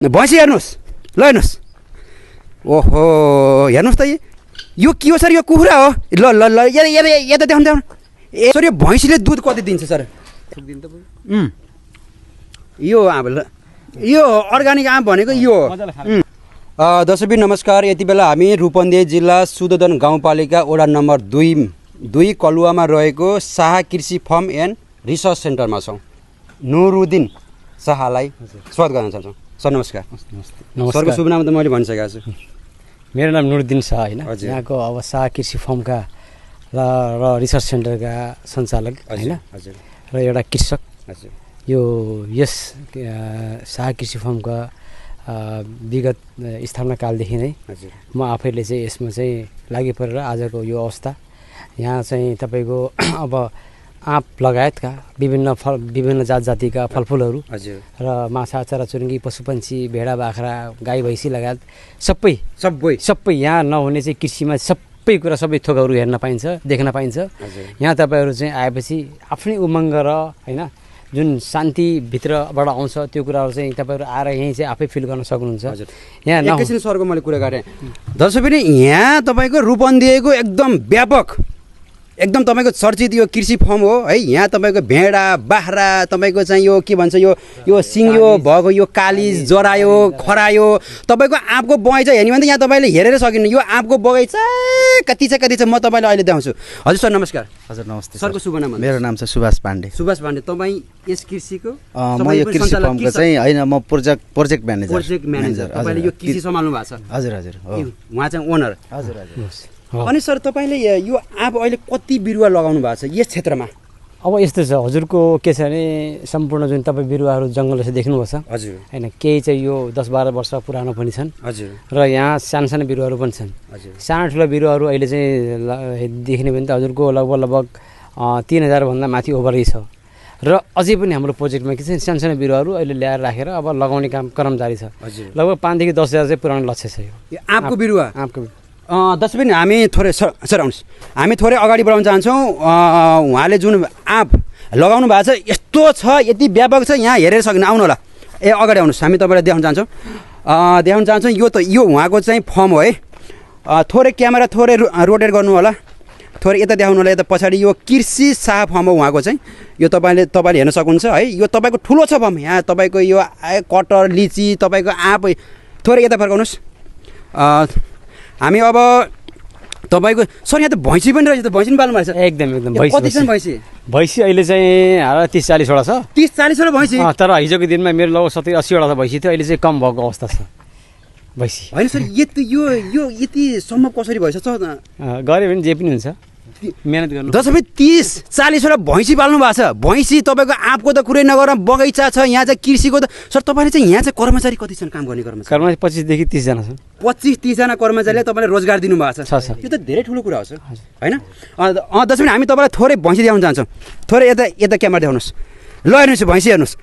भैँसी हेर्नुहोस् ल हेर्नुहोस् ओहो हेर्नुहोस् त यो के हो सर यो कुखुरा हो ल ल ल यता देखाउनु ए सर यो भैँसीले दुध कति दिन्छ सर यो आँप यो अर्ग्यानिक आँप भनेको यो दर्शकबिन नमस्कार। यति बेला हामी रूपन्देही जिल्ला सुदोधन गाउँपालिका वडा नम्बर 2 कलुवामा रहेको शाह कृषि फार्म एन्ड रिसर्च सेन्टरमा छौँ। नुरुद्दिन शाहलाई स्वागत गर्न चाहन्छौँ। सर नमस्कार। सरको शुभ नाम त मैले भनिसकेको छु। मेरो नाम नुरुद्दिन शाह होइन, यहाँको अब शाह कृषि फार्मका र रिसर्च सेन्टरका सञ्चालक होइन र एउटा कृषक। यो यस शाह कृषि फार्मका विगत स्थापना कालदेखि नै म आफैले चाहिँ यसमा चाहिँ लागि परेर आजको यो अवस्था यहाँ चाहिँ तपाईँको अब आँप लगायतका विभिन्न जात जातिका फलफुलहरू र माछा चराचुरुङ्गी पशुपन्छी भेडा बाख्रा गाई भैँसी लगायत सबै यहाँ नहुने चाहिँ कृषिमा सबै कुरा सबै थोकहरू हेर्न पाइन्छ, देख्न पाइन्छ। यहाँ तपाईँहरू चाहिँ आएपछि आफ्नै उमङ्ग र होइन जुन शान्तिभित्रबाट आउँछ त्यो कुराहरू चाहिँ तपाईँहरू आएर यहीँ चाहिँ आफै फिल गर्न सक्नुहुन्छ। यहाँ एकैछिन सरको मैले कुरा गरेँ दर्शक पनि यहाँ तपाईँको रूपन्देहीको एकदम व्यापक एकदम तपाईँको चर्चित यो कृषि फार्म हो है। यहाँ तपाईँको भेडा बाख्रा तपाईँको चाहिँ यो के भन्छ यो सिङ्यो भएको यो कालिज जरायो खरायो तपाईँको आँपको बगैँचा हेर्ने भने त यहाँ तपाईँले हेरेर सकिनु। यो आँपको बगैँचा कति छ म तपाईँलाई अहिले देखाउँछु। हजुर सर नमस्कार। हजुर नमस्ते। सरको शुभ नाम? मेरो नाम चाहिँ सुभाष पाण्डे। सुभाष पाण्डे, तपाईँ यस कृषिको म यो कृषि फार्मको चाहिँ होइन म प्रोजेक्ट म्यानेजर। तपाईँले यो कृषि सम्हाल्नु भएको छ? हजुर हजुर हो, उहाँ चाहिँ ओनर। हजुर हजुर। अनि सर तपाईँले यो आँप अहिले कति बिरुवा लगाउनु भएको छ यस क्षेत्रमा? अब यस्तो छ हजुरको के छ भने सम्पूर्ण जुन तपाईँ बिरुवाहरू जङ्गल जस्तो देख्नुभएको छ हजुर होइन, केही चाहिँ यो 10-12 वर्ष पुरानो पनि छन् हजुर र यहाँ सानो सानो बिरुवाहरू पनि छन्। सानो ठुलो बिरुवाहरू अहिले चाहिँ देख्ने भने त हजुरको लगभग 3000 भन्दा माथि ओभरै छ। र अझै पनि हाम्रो प्रोजेक्टमा के छ सानो सानो बिरुवाहरू अहिले ल्याएर राखेर अब लगाउने काम जारी छ। लगभग 5 देखि 10 हजार चाहिँ पुरानो लक्ष्य छ यो आँपको बिरुवा। आँपको पनि हामी थोरै सर आउनुहोस्, हामी थोरै अगाडि बढाउन चाहन्छौँ। उहाँले जुन आँप लगाउनु भएको छ यस्तो छ, यति व्यापक छ, यहाँ हेरेर सक्नु। आउनु होला, ए अगाडि आउनुहोस्, हामी तपाईँलाई देखाउन चाहन्छौँ। यो उहाँको चाहिँ फर्म हो है। थोरै क्यामेरा थोरै रोटेट गर्नु होला, थोरै यता देखाउनु होला, यता पछाडि यो कृषि शाह फर्म हो उहाँको चाहिँ। यो तपाईँले हेर्न सक्नुहुन्छ है। यो तपाईँको ठुलो छ फर्म। यहाँ तपाईँको यो कटहर लिची तपाईँको आँप थोरै यता फर्काउनुहोस्। हामी अब तपाईँको सर यहाँ त भैँसी पनि रहेछ, त भैँसी पनि पाल्नु भएको छ? एकदम कति छन् भैँसी अहिले चाहिँ 30-40 वटा छ। 30-40 वटा भैँसी? तर हिजोको दिनमा मेरो लगभग 70-80 वटा भैँसी थियो, अहिले चाहिँ कम भएको अवस्था छ भैँसी। होइन सर यो यतिसम्म कसरी भइसक्छ? गऱ्यो भने जे पनि हुन्छ, मेहनत गर्नु। दसैँ 30-40 वटा भैँसी पाल्नु भएको छ। भैँसी तपाईँको आँपको त कुरै नगर, बगैँचा छ, यहाँ चाहिँ कृषिको त। सर तपाईँले चाहिँ यहाँ चाहिँ कर्मचारी कति छन् काम गर्ने कर्मचारी? 25 देखि 30 जना छन्। 25-30 जना कर्मचारीले तपाईँले रोजगार दिनुभएको छ। यो त धेरै ठुलो कुरा हो सर होइन। दसैँ हामी तपाईँलाई थोरै भैँसी देखाउन चाहन्छौँ। थोरै यता क्यामेरा देखाउनुहोस्। ल हेर्नुहोस् भैँसी हेर्नुहोस्।